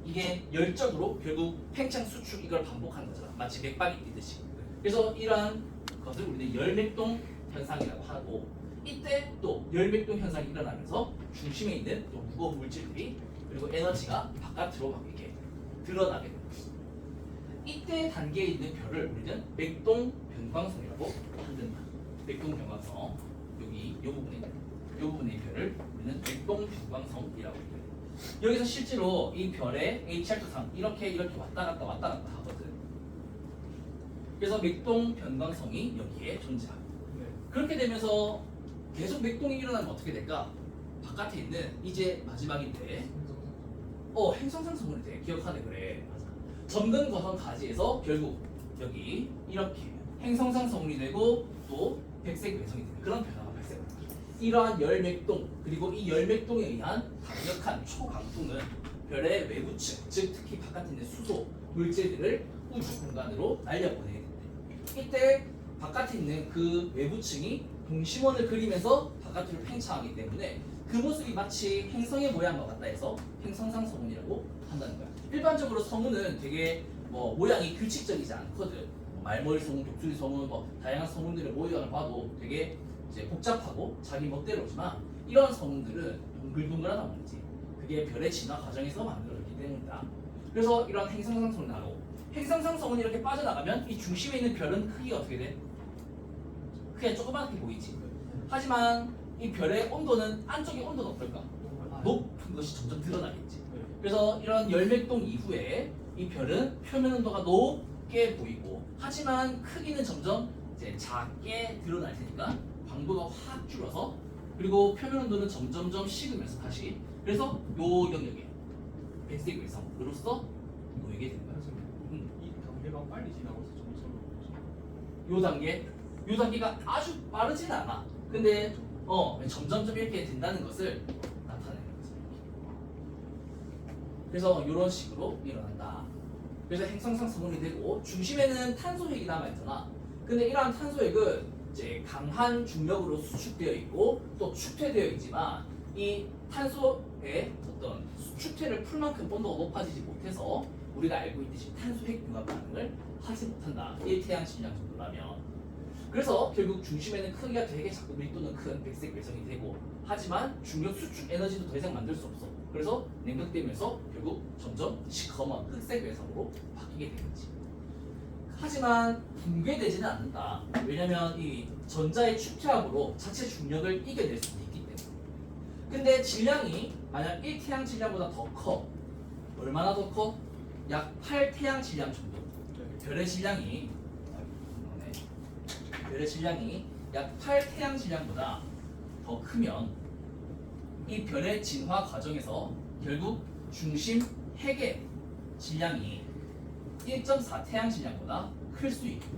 이게 열적으로 결국 팽창 수축 이걸 반복하는 거잖아. 마치 맥박이 뛰듯이. 그래서 이러한 것을 우리는 열맥동 현상이라고 하고, 이때 또 열맥동 현상이 일어나면서 중심에 있는 또 무거운 물질들이 그리고 에너지가 바깥으로 막 이렇게 드러나게 됩니다. 이때 단계에 있는 별을 우리는 맥동 변광성이라고 한다. 맥동 변광성, 여기 이 부분의 별을 우리는 맥동 변광성이라고 해요. 여기서 실제로 이 별의 HR토상 이렇게 왔다 갔다 하거든. 그래서 맥동 변광성이 여기에 존재하고, 그렇게 되면서 계속 맥동이 일어나면 어떻게 될까? 바깥에 있는 이제 마지막인데 행성상성분이 돼. 기억하네. 그래. 맞아. 점근 거성 가지에서 결국 여기 이렇게 행성상성분이 되고 또 백색 외성이 되는 그런 변화가 발생합니다. 이러한 열맥동, 그리고 이 열맥동에 의한 강력한 초강풍은 별의 외부층, 즉 특히 바깥에 있는 수소 물질들을 우주 공간으로 날려보내게 됩니다. 이때 바깥에 있는 그 외부층이 동심원을 그리면서 바깥으로 팽창하기 때문에 그 모습이 마치 행성의 모양과 같다 해서 행성상 성운이라고 한다는 거야. 일반적으로 성운은 되게 모양이 규칙적이지 않거든. 말머리 성운, 독수리 성운, 다양한 성운들의 모양을 봐도 되게 이제 복잡하고 자기 멋대로지만, 이런 성운들은 동글동글하단 말이지. 그게 별의 진화 과정에서 만들어졌기 때문이다. 그래서 이런 행성상 성운이 나오고, 행성상 성운이 이렇게 빠져나가면 이 중심에 있는 별은 크기가 어떻게 돼? 그냥 조그맣게 보이지. 하지만 이 별의 온도는, 안쪽의 온도는 어떨까? 높은 것이 점점 드러나겠지. 그래서 이런 열맥동 이후에 이 별은 표면 온도가 높게 보이고, 하지만 크기는 점점 이제 작게 드러날 테니까 광도가 확 줄어서, 그리고 표면 온도는 점점점 식으면서 다시, 그래서 요 영역에 백색 외성으로서 놓이게 되는 거야. 이 단계가 빨리 지나가서 점점 요 단계가 아주 빠르진 않아. 근데 점점점 이렇게 된다는 것을 나타내는 거죠. 그래서 이런 식으로 일어난다. 그래서 행성상 성운이 되고, 중심에는 탄소핵이 남아있잖아. 근데 이러한 탄소핵은 이제 강한 중력으로 수축되어 있고 또 축퇴되어 있지만, 이 탄소의 어떤 축퇴를 풀 만큼 온도가 높아지지 못해서 우리가 알고 있듯이 탄소핵 융합 반응을 하지 못한다. 1태양 질량 정도라면. 그래서 결국 중심에는 크기가 되게 작고 밀도는 큰 백색 외성이 되고, 하지만 중력 수축 에너지도 더 이상 만들 수 없어. 그래서 냉각되면서 결국 점점 시커먼 흑색 외성으로 바뀌게 되겠지. 하지만 붕괴되지는 않는다. 왜냐면 이 전자의 축퇴함으로 자체 중력을 이겨낼 수 있기 때문에. 근데 질량이 만약 1태양 질량보다 더 커. 얼마나 더 커? 약 8태양 질량 정도. 별의 질량이 약 8태양 질량보다 더 크면 이 별의 진화 과정에서 결국 중심 핵의 질량이 1.4 태양 질량보다 클 수 있고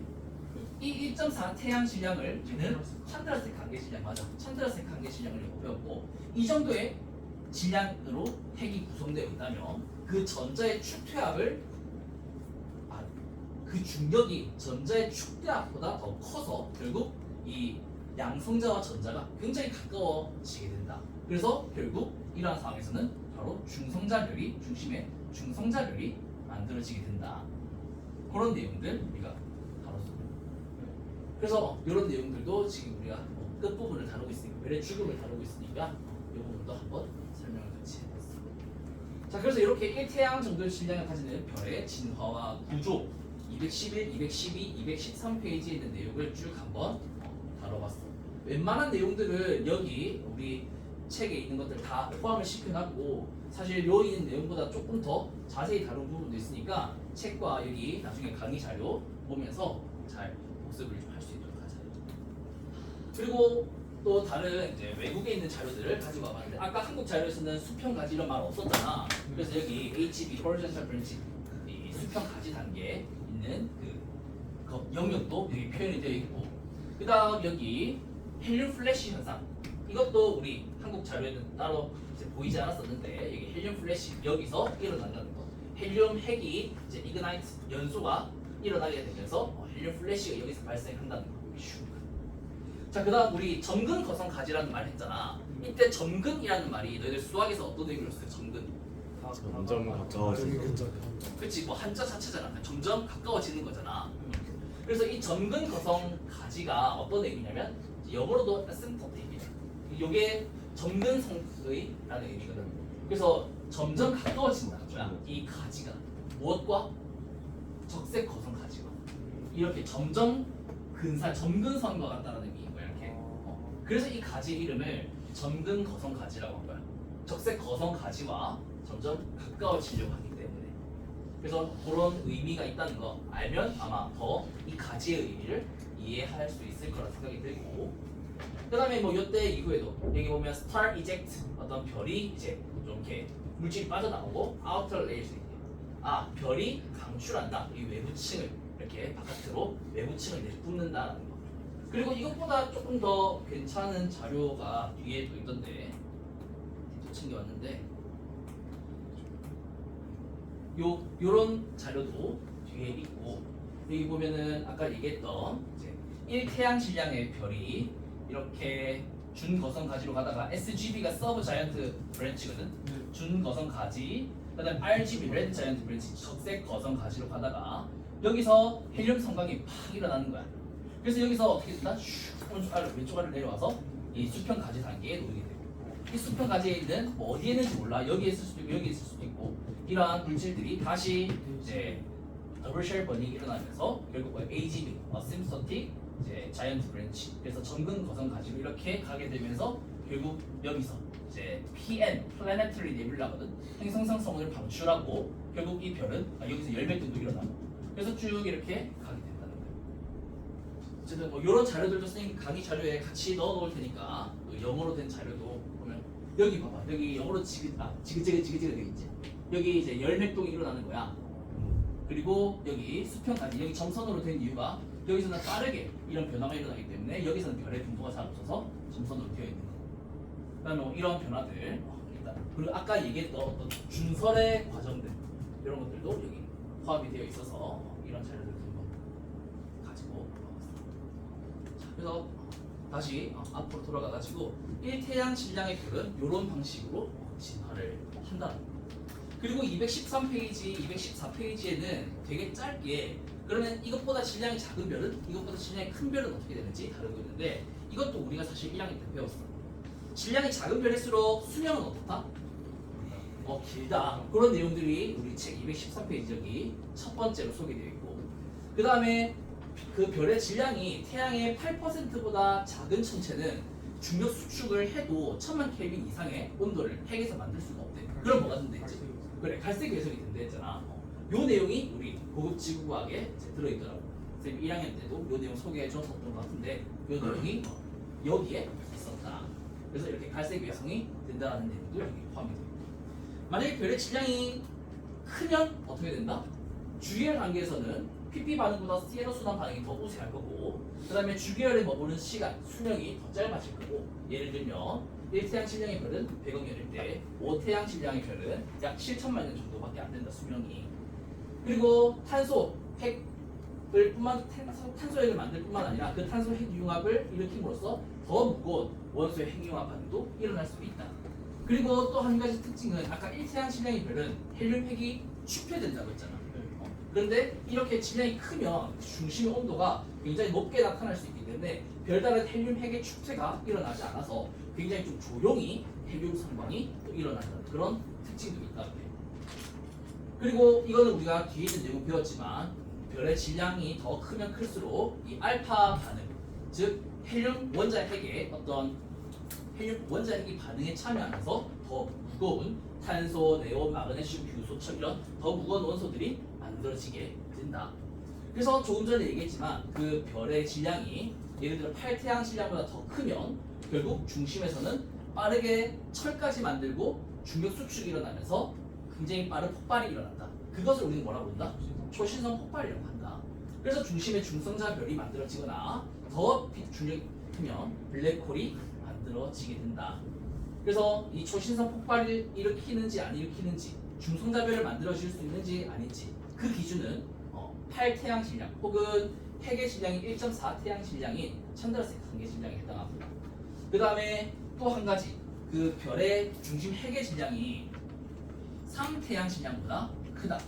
이 1.4 태양 질량을 얘는 찬드라색 관계 질량 맞아. 찬드라색 관계 질량을 배웠고 이 정도의 질량으로 핵이 구성되어 있다면 그 전자의 축퇴압을 그 중력이 전자의 축대압보다 더 커서 결국 이 양성자와 전자가 굉장히 가까워지게 된다. 그래서 결국 이러한 상황에서는 바로 중성자별이 중심에 중성자별이 만들어지게 된다. 그런 내용들 우리가 다뤘습니다. 그래서 이런 내용들도 지금 우리가 끝부분을 다루고 있으니까 별의 죽음을 다루고 있으니까 이 부분도 한번 설명을 같이 해봤습니다. 자, 그래서 이렇게 1태양 정도의 질량을 가지는 별의 진화와 구조 211, 212, 213 페이지에 있는 내용을 쭉 한번 다뤄봤어. 웬만한 내용들은 여기 우리 책에 있는 것들 다 포함을 시켜놨고 사실 여기 있는 내용보다 조금 더 자세히 다룬 부분도 있으니까 책과 여기 나중에 강의 자료 보면서 잘 복습을 좀 할 수 있도록 하자. 그리고 또 다른 이제 외국에 있는 자료들을 가지고 와봤는데 아까 한국 자료에서는 수평 가지 이런 말 없었잖아. 그래서 여기 HB horizontal branch 이 수평 가지 단계에 있는 그 영역도 여기 표현이 되어 있고 그다음 여기 헬륨 플래시 현상 이것도 우리 한국 자료에는 따로 이제 보이지 않았었는데 여기 헬륨 플래시 여기서 일어난다는 거 헬륨 핵이 이제 이그나이트 연소가 일어나게 되면서 헬륨 플래시가 여기서 발생한다는 거. 자, 그다음 우리 점근 거성 가지라는 말 했잖아. 이때 점근이라는 말이 너희들 수학에서 어떤 의미로 썼어요? 점근. 점점 가까워지는 그치, 뭐 한자 자체잖아. 점점 가까워지는 거잖아. 그래서 이 점근 거성 가지가 어떤 의미냐면 영어로도 asymptotic이야. 이게 점근성의라는 의미거든. 그래서 점점 가까워진다는 거야. 이 가지가 무엇과 적색 거성 가지가 이렇게 점점 점근선과 같다는 의미인 거야. 이렇게. 그래서 이 가지 이름을 점근 거성 가지라고 한 거야. 적색 거성 가지와 점점 가까워지려고 하기 때문에. 그래서 그런 의미가 있다는 거 알면 아마 더 이 가지의 의미를 이해할 수 있을 거라 생각이 들고. 그다음에 뭐 이때 이후에도 여기 보면 star eject 어떤 별이 이제 좀 이렇게 물질이 빠져나오고 outer layers 별이 강출한다. 이 외부층을 이렇게 바깥으로 외부층을 내뿜는다라는 거. 그리고 이것보다 조금 더 괜찮은 자료가 뒤에 또 있던데 또 챙겨왔는데 요런 자료도 뒤에 있고 여기 보면은 아까 얘기했던 이제 1태양 질량의 별이 이렇게 준거성 가지로 가다가 SGB가 서브 자이언트 브랜치거든. 준거성 가지 그다음 RGB 레드 자이언트 브랜치 적색 거성 가지로 가다가 여기서 헬륨 성광이 팍 일어나는 거야. 그래서 여기서 어떻게 된다? 왼쪽 아래로 내려와서 이 수평 가지 단계에 놓이게 되고 이 수평 가지에 있는 뭐 어디에 있는지 몰라. 여기에 있을 수도 있고 여기에 있을 수도 있고 이러한 물질들이 다시 이제 더블 쉘 버닝이 일어나면서 결국 뭐야? AGB, asymptotic 이제 자이언트 브랜치 그래서 점근 거성 가지로 이렇게 가게 되면서 결국 여기서 이제 PN 플래네터리 네뷸라거든. 행성상 성운을 방출하고 결국 이 별은 여기서 열매등도 일어나고 그래서 쭉 이렇게 가게 된다는 거예요. 어쨌든 뭐 이런 자료들도 선생님 강의 자료에 같이 넣어 놓을 테니까 또 영어로 된 자료도 보면 여기 봐봐. 여기 영어로 지그재그 되어 있지. 여기 이제 열매동이 일어나는 거야. 그리고 여기 수평까지 여기 점선으로 된 이유가 여기서는 빠르게 이런 변화가 일어나기 때문에 여기서는 별의 분포가 잘 없어서 점선으로 되어 있는 거. 그다음에 뭐 이런 변화들 일단 그리고 아까 얘기했던 어떤 준설의 과정들 이런 것들도 여기 포함이 되어 있어서 이런 자료들을 한번 가지고 나왔습니다. 자, 그래서 다시 앞으로 돌아가가지고 1태양 질량의 별은 이런 방식으로 진화를 한다는 거예요. 그리고 213페이지, 214페이지에는 되게 짧게 그러면 이것보다 질량이 작은 별은 이것보다 질량이 큰 별은 어떻게 되는지 다루고 있는데 이것도 우리가 사실 1학년 때 배웠어. 질량이 작은 별일수록 수명은 어떻다? 길다. 그런 내용들이 우리 책 213페이지 여기 첫 번째로 소개되어 있고 그 다음에 그 별의 질량이 태양의 8%보다 작은 천체는 중력 수축을 해도 1000만 켈빈 이상의 온도를 핵에서 만들 수가 없대. 그럼 뭐가 된댔지? 그래, 갈색 외석이 된다 했잖아. 요 내용이 우리 고급 지구과학에 들어있더라고. 선생님 1학년 때도 요 내용 소개해 줬었던 것 같은데 요 내용이 여기에 있었다. 그래서 이렇게 갈색 외성이 된다는 내용도 여기 포함이 됩니다. 만약에 별의 질량이 크면 어떻게 된다? 주기열 단계에서는 PP 반응보다 시에너 순환 반응이 더 우세할 거고, 그 다음에 주기열에 머무는 시간, 수명이 더 짧아질 거고, 예를 들면 1태양 질량의 별은 100억 년일 때 5태양 질량의 별은 약 7천만 년 정도밖에 안 된다, 수명이. 그리고 탄소, 핵을 탄소 핵을 만들 뿐만 아니라 그 탄소 핵 융합을 일으킴으로써 더 무거운 원소의 핵 융합 반응도 일어날 수 있다. 그리고 또 한 가지 특징은 아까 1태양 질량의 별은 헬륨 핵이 축폐된다고 했잖아. 그런데 이렇게 질량이 크면 중심의 온도가 굉장히 높게 나타날 수 있기 때문에 별다른 헬륨 핵의 축퇴가 일어나지 않아서 굉장히 좀 조용히 헬륨 상방이 또 일어난다는 그런 특징도 있다고 해요. 그리고 이거는 우리가 뒤에 있는 내용 배웠지만 별의 질량이 더 크면 클수록 이 알파 반응, 즉 헬륨 원자의 핵의 어떤 헬륨 원자의 핵이 반응에 참여하면서 더 무거운 탄소, 네온, 마그네슘, 규소, 철 이런 더 무거운 원소들이 만들어지게 된다. 그래서 조금 전에 얘기했지만 그 별의 질량이 예를 들어 8태양 질량보다 더 크면 결국 중심에서는 빠르게 철까지 만들고 중력 수축이 일어나면서 굉장히 빠른 폭발이 일어난다. 그것을 우리는 뭐라고 부른다? 초신성 폭발이라고 한다. 그래서 중심에 중성자 별이 만들어지거나 더 중력이 크면 블랙홀이 만들어지게 된다. 그래서 이 초신성 폭발을 일으키는지 안 일으키는지, 중성자별을 만들어질 수 있는지 아닌지 그 기준은 8태양 질량 혹은 핵의 질량이 1.4태양 질량인 찬드라색 한계 질량에 해당합니다. 그 다음에 또 한 가지, 그 별의 중심 핵의 질량이 3태양 질량보다 크다.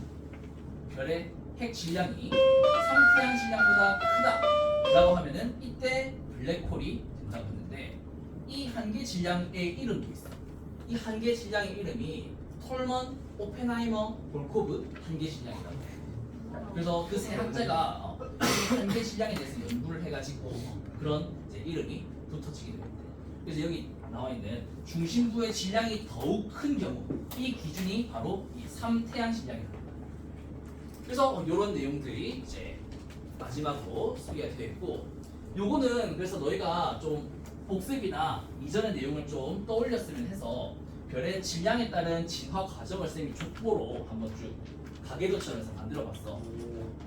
별의 핵 질량이 3태양 질량보다 크다라고 하면은 이때 블랙홀이 된다고 했는데, 이 한계 질량의 이름도 있어. 이 한계 질량의 이름이 톨먼, 오펜하이머, 볼코브 한계 질량이라고 해. 그래서 그 세 학자가 한계 질량에 대해서 연구를 해가지고 그런 이제 이름이 붙어지게 됩니다. 그래서 여기 나와 있는 중심부의 질량이 더욱 큰 경우 이 기준이 바로 이 3태양 질량이다. 그래서 이런 내용들이 이제 마지막으로 소개가 되어 있고, 요거는 그래서 너희가 좀 복습이나 이전의 내용을 좀 떠올렸으면 해서 별의 질량에 따른 진화 과정을 쌤이 족보로 한번 쭉 가계도처럼 해서 만들어봤어.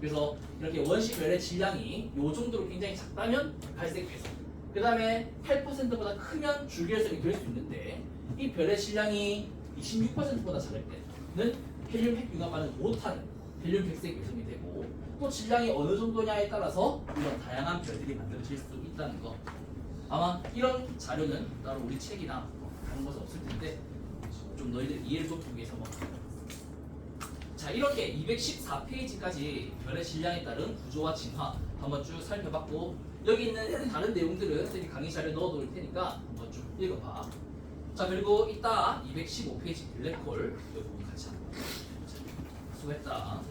그래서 이렇게 원시 별의 질량이 요 정도로 굉장히 작다면 갈색 회색, 그 다음에 8%보다 크면 줄기혈색이 될 수 있는데, 이 별의 질량이 26%보다 작을 때는 헬륨 핵 융합하는 못하는 헬륨 백색 외성이 되고, 또 질량이 어느 정도냐에 따라서 이런 다양한 별들이 만들어질 수 있다는 거. 아마 이런 자료는 따로 우리 책이나 다른 곳에 없을 텐데 좀 너희들 이해를 돕기 위해서 한번 자, 이렇게 214페이지까지 별의 질량에 따른 구조와 진화 한번 쭉 살펴봤고, 여기 있는 다른 내용들은 저기 강의 자료에 넣어둘 테니까 한번 쭉 읽어봐. 자, 그리고 이따 215페이지 블랙홀 이 부분 같이 한번. 자, 수고했다.